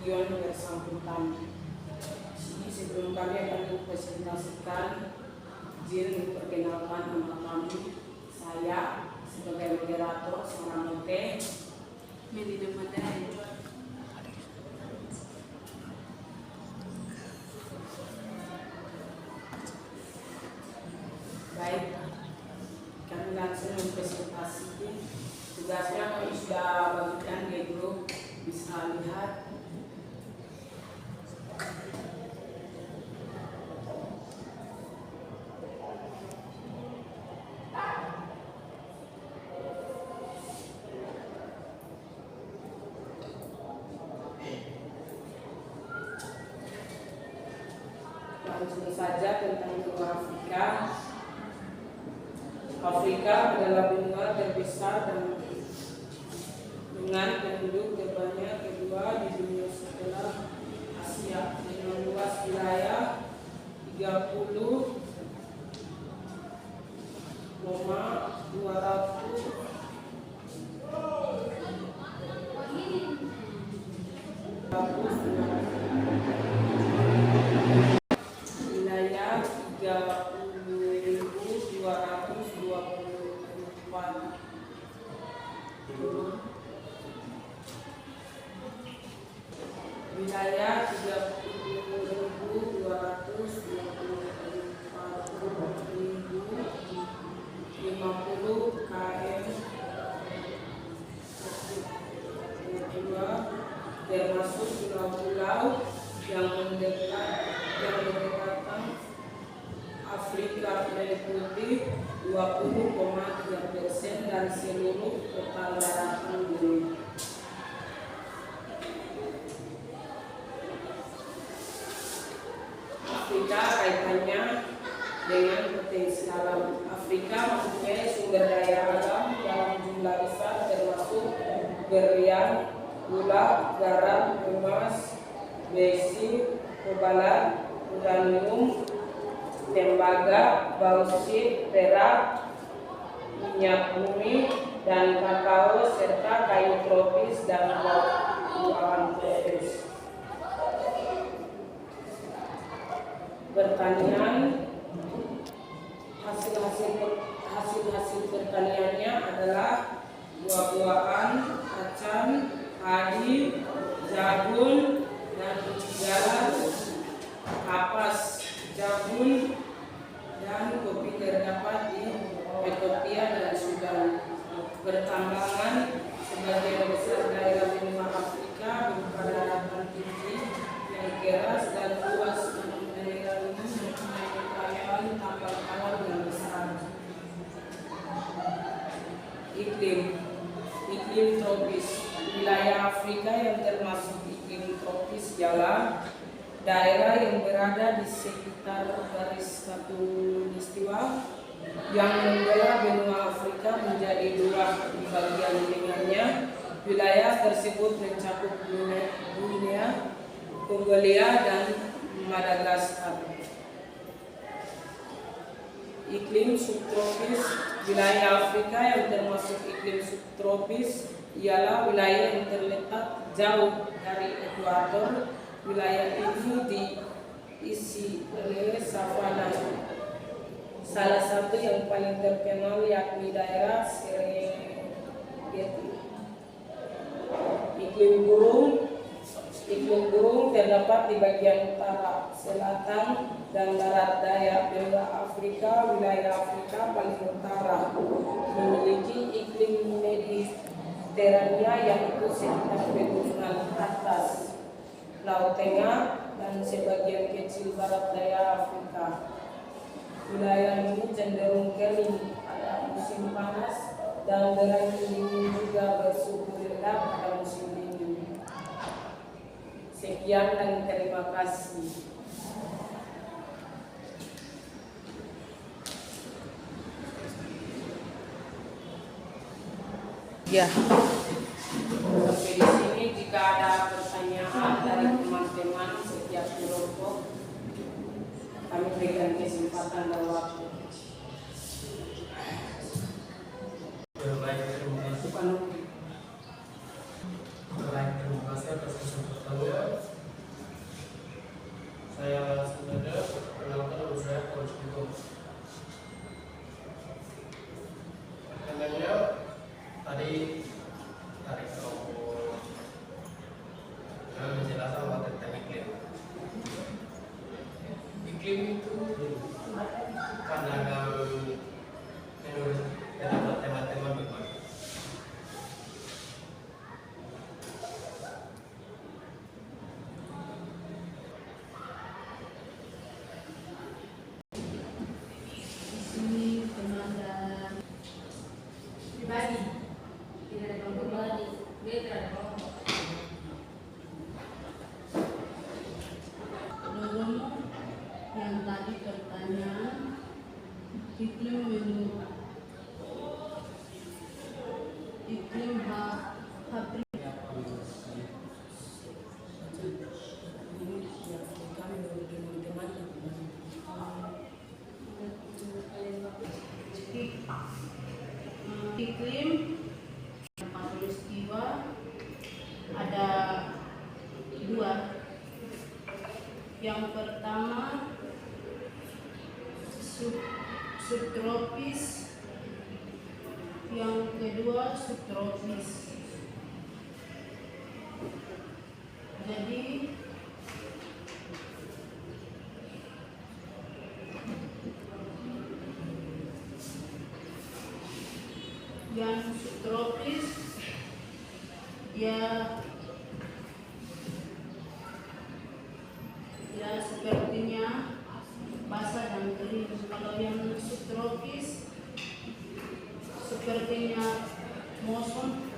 yang bersangkutan. Jadi sebelum kami akan presentasikan, izin memperkenalkan nama kami. Saya sebagai moderator Samaramote Medina Madai. Baik, kami langsung mempresentasi. Tugasnya kami sudah bagikan di grup, bisa lihat. Langsung saja tentang benua Afrika. Afrika adalah benua terbesar dan dengan penduduk terbanyak kedua di dunia setelah Asia, dengan luas wilayah 30,50 km, termasuk pulau-pulau yang mendekatkan Afrika meliputi 20,3% dari seluruh total daratan dunia. Afrika kaitannya dengan potensi alam. Afrika mempunyai sumber daya alam dalam jumlah besar, termasuk berlian, gula, garam, emas, besi, kobalat, uranium, tembaga, bauksit, perak, minyak bumi, dan kakao, serta kayu tropis dan buah-buahan tropis. Pertanian, hasil pertaniannya adalah buah-buahan, kacang, padi, jagung, dan jalan, kapas, jagung, dan kopi terdapat di Ethiopia dan Sudan. Pertambangan, sebagian besar daerah benua Afrika berupa daratan tinggi yang keras dan luas. Daerah ini mempunyai kekayaan tambang alam yang besar. Iklim tropis. Wilayah Afrika yang termasuk iklim tropis ialah daerah yang berada di sekitar garis khatulistiwa yang membelah benua Afrika menjadi dua. Di bagian tengahnya, wilayah tersebut mencakup Guinea, Mongolia, dan Madagaskar. Iklim subtropis. Wilayah Afrika yang termasuk iklim subtropis ialah wilayah yang terletak jauh dari ekuator. Wilayah ini diisi oleh savana. Salah satu yang paling terkenal yakni daerah Serengeti. Iklim gurun terdapat di bagian utara, selatan, dan barat daya benua Afrika. Wilayah Afrika paling utara memiliki iklim Mediterania, yaitu sekitar pegunungan atas, Laut Tengah, dan sebagian kecil barat daya Afrika. Wilayah ini cenderung kering pada musim panas dan berangin dingin, juga bersuhu rendah pada musim dingin. Sekian dan terima kasih. Ya. Sampai di sini, jika ada pertanyaan dari teman-teman setiap kelompok, kami berikan kesempatan dan waktu. Terima kasih atas kesempatan. iklim itu karena menurut pendapat teman-teman bagaimana? Ini teman pribadi, tidak ada kelompok pribadi, beda ada kelompok. Dulu yang tadi pertanyaan iklim menurut iklim Afrika. Iklim khatulistiwa ada dua. Yang pertama subtropis, yang kedua subtropis. Jadi yang subtropis ya sepertinya basah dan kering. Kalau yang subtropis sepertinya muson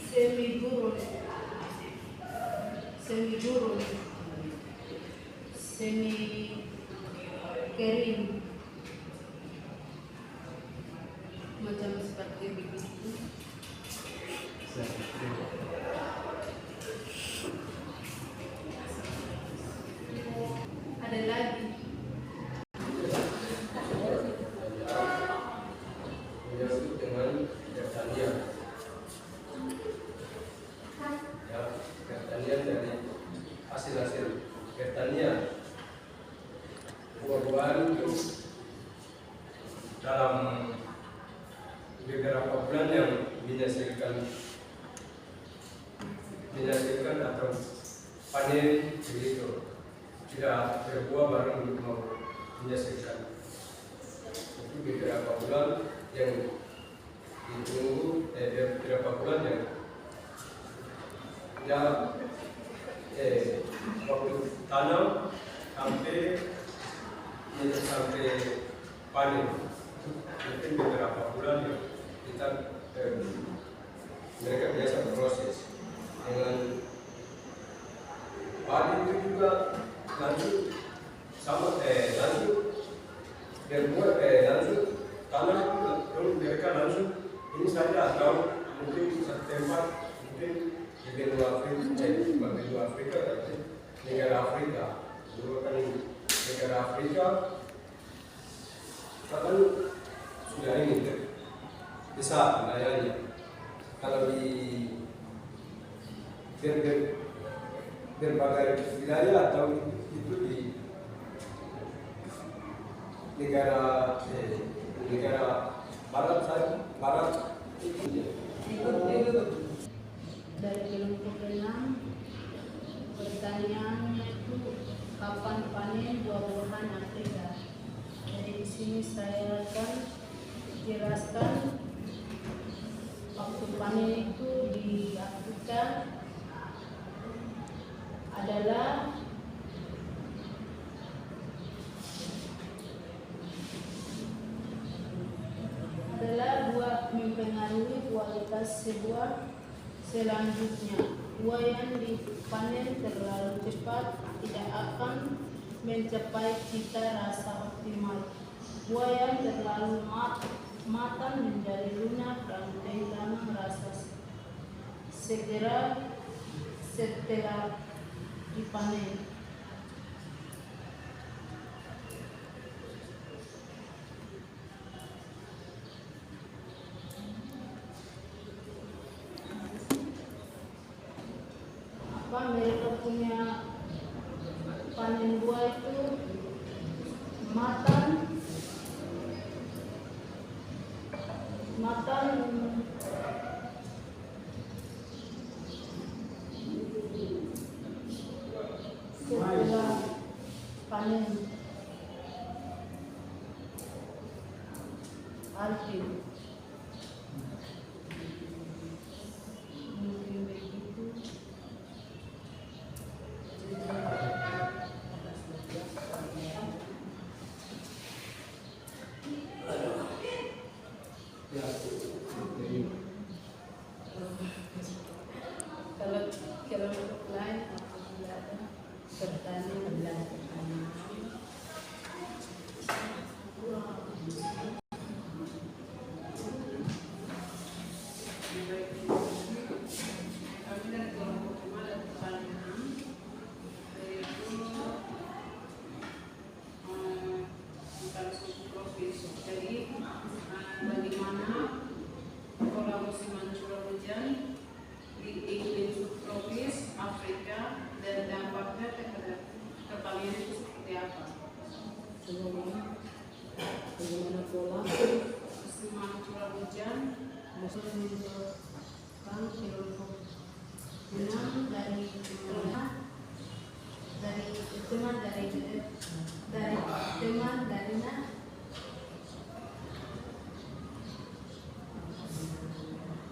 semi gurun, semi kering, macam seperti begitu. Ada lagi. Menyangkut dengan pertanian, ya, pertanian dari hasil pertanian, buah-buahan itu dalam beberapa bulan yang dihasilkan atau panen begitu tidak berbuah bareng mau dihasilkan. Itu beberapa bulan yang ditunggu, beberapa bulan yang waktu tanam sampai panen mungkin beberapa bulan yang kita mereka biasa proses dengan padi itu juga lanjut sama lanjut berbuat lanjut tanam itu mereka langsung ini saja atau mungkin satu tempat mungkin di benua Afrika tapi negara Afrika dulu kan negara Afrika kan sudah ini bisa melayani. Kalau di berbagai wilayah atau itu di negara barat Dari kelompok 6, pertanyaannya itu kapan panen buah-buahan Afrika. Jadi di sini saya akan jelaskan waktu panen itu di Afrika adalah buah mempengaruhi kualitas sebuah selanjutnya. Buah yang dipanen terlalu cepat tidak akan mencapai cita rasa optimal. Buah yang terlalu matang menjadi lunak dan kehilangan rasa segera setelah dipanen. Mereka punya panen buah itu matang panen Alvin. Mungkin begitu. Kalau untuk lain apabila ada pertanyaan. Bagaimana pola musiman curah hujan di iklim subtropis Afrika dan dampaknya terhadap pertanian itu seperti apa? Bagaimana pola Musiman curah hujan menyebabkan kelompok benang dari teman darinya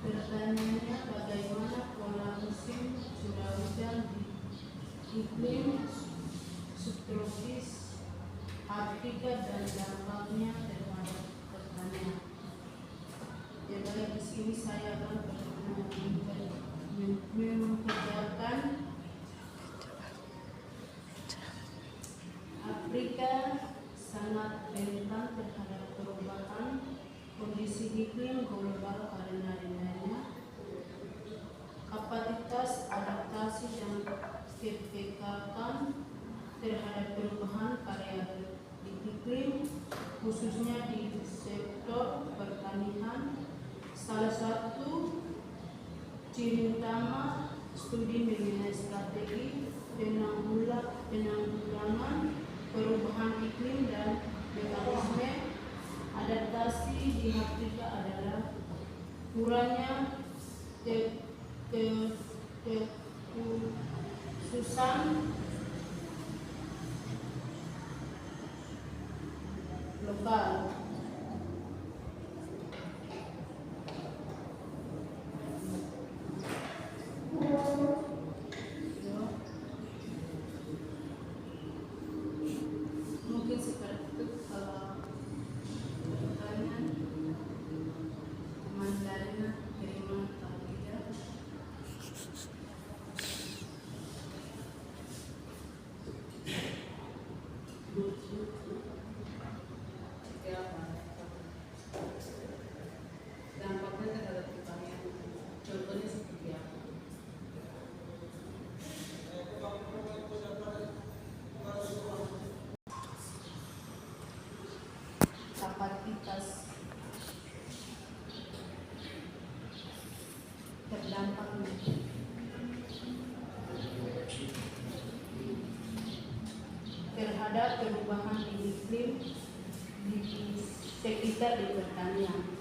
pertanyaannya bagaimana pola musim curah hujan di iklim subtropis Afrika dan dampaknya terhadap pertanian. Jadi di sini saya akan memperlihatkan Afrika sangat rentan terhadap perubahan kondisi iklim global karena adanya kapasitas adaptasi yang ditingkatkan terhadap perubahan variabel iklim, khususnya di sektor pertanian. Salah satu ciri utama studi mengenai strategi penanggulangan perubahan iklim dan mekanisme adaptasi di Afrika adalah kurangnya kekhususan lokal. Mungkin seperti itu kalau pertanyaan Mandarina terima atau tidak. Seperti apa? Dampaknya terhadap pertanian. Contohnya seperti apa? Kapasitas terdampaknya terhadap perubahan iklim di sekitar di pertanian.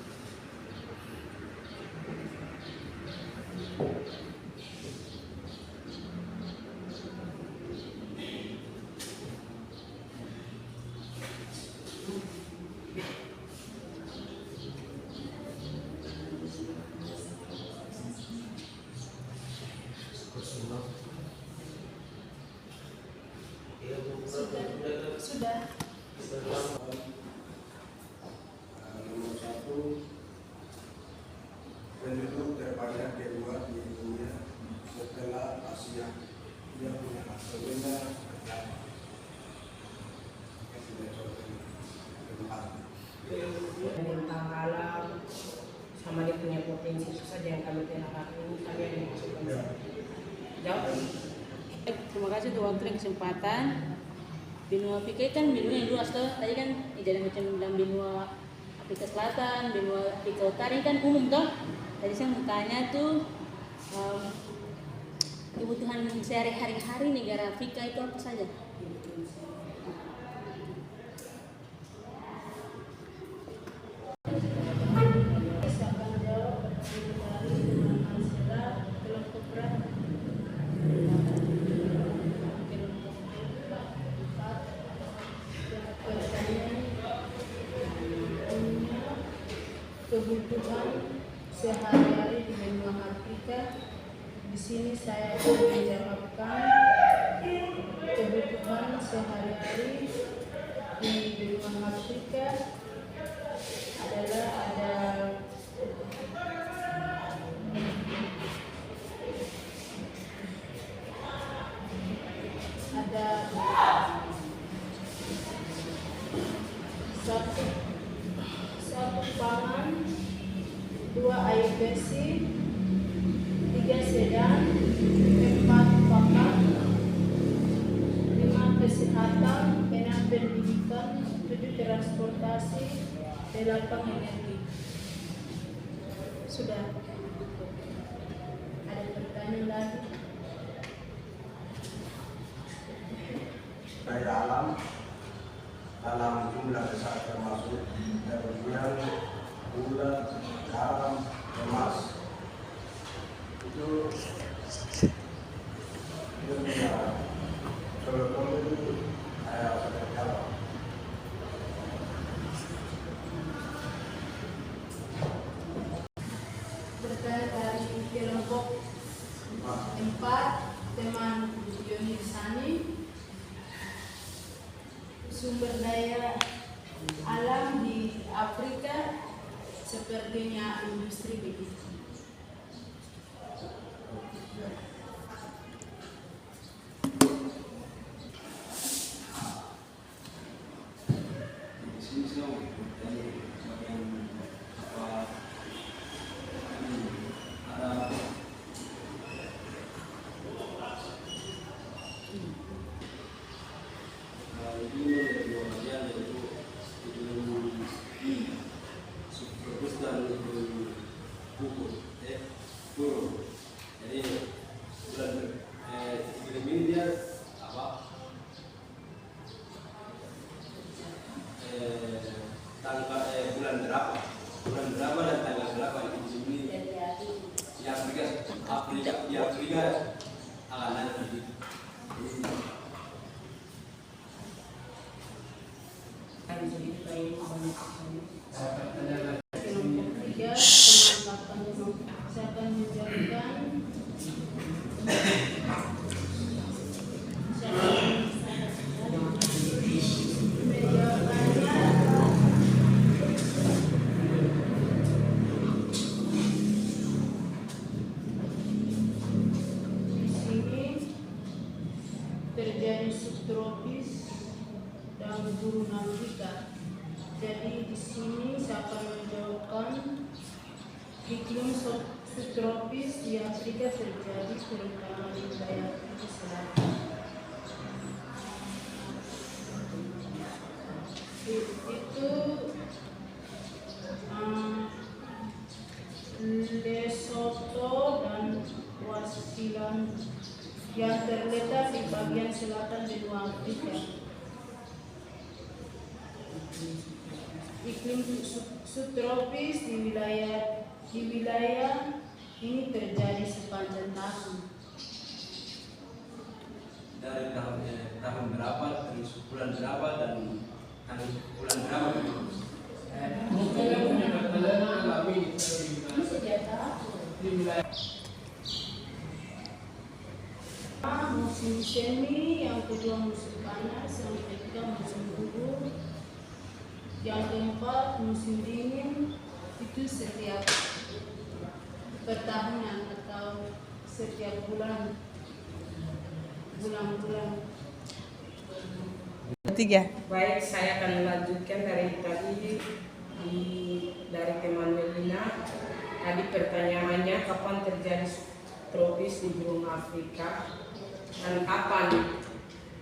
Sudah. Nomor 1, penduduk terbanyak kedua di dunia setelah Asia. Dia punya hasilnya berapa? tentang alam sama dia punya potensi itu saja yang kami telah ini kami yang masukkan. Jawab. Terima kasih untuk waktu dan kesempatan. Benua Afrika kan benua yang luas tuh. Tadi kan tidak macam dalam benua Afrika Selatan, benua Afrika Utara ini kan umum toh. Tadi saya mau tanya tuh kebutuhan sehari-hari negara Afrika itu apa saja? sini saya akan menjawabkan kebutuhan sehari-hari di benua Afrika adalah ada satu pangan, 2 air bersih, 3 sedan, 4 pakan, 5 kesehatan, 6 pendidikan, 7 transportasi, 8 energi. Sudah. Ada pertanyaan lagi? Daya alam dalam jumlah besar termasuk minyak, gula, garam, emas. Itu punya contoh itu saya sudah jawab. Berkait dari kelompok 4 teman Yoni Sani, sumber daya alam di Afrika sepertinya industri begitu. Terjadi subtropis dan gurun Afrika. Jadi di sini saya akan menjawabkan iklim subtropis di Afrika terjadi terutama di wilayah Afrika Selatan. Itu Lesotho dan Swaziland yang terletak di bagian selatan benua Afrika. Iklim subtropis di wilayah ini terjadi sepanjang tahun. Dari tahun berapa, terus bulan berapa, dan bulan berapa? Mungkin yang punya pertanyaan alami di wilayah musim semi, yang kedua musim panas, yang ketiga musim gugur, yang keempat musim dingin. Itu setiap pertahunan atau setiap bulan-bulan. Baik, saya akan melanjutkan dari tadi dari teman Melina. Tadi pertanyaannya kapan terjadi tropis di benua Afrika dan kapan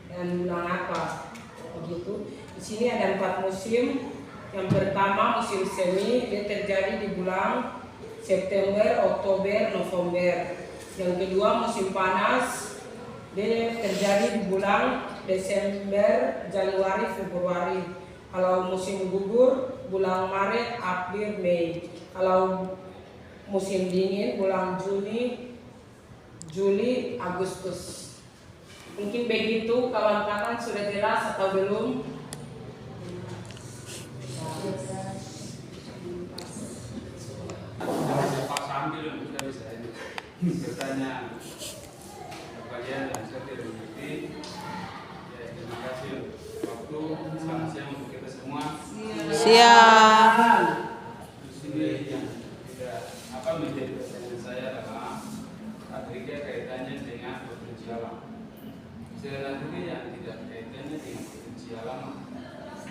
dan bulan apa begitu. Di sini ada 4 musim. Yang pertama musim semi, dia terjadi di bulan September, Oktober, November. Yang kedua musim panas, dia terjadi di bulan Desember, Januari, Februari. Kalau musim gugur bulan Maret, April, Mei. Kalau musim dingin bulan Juli, Agustus. Mungkin begitu kawan-kawan, sudah jelas atau belum? Pak Sambil sudah bisa ini pertanyaan. Siap. Di sini yang tidak menjadi pertanyaan saya adalah Afrika kaitannya dengan provinsi alam. Selain Afrika yang tidak kaitannya dengan provinsi alam,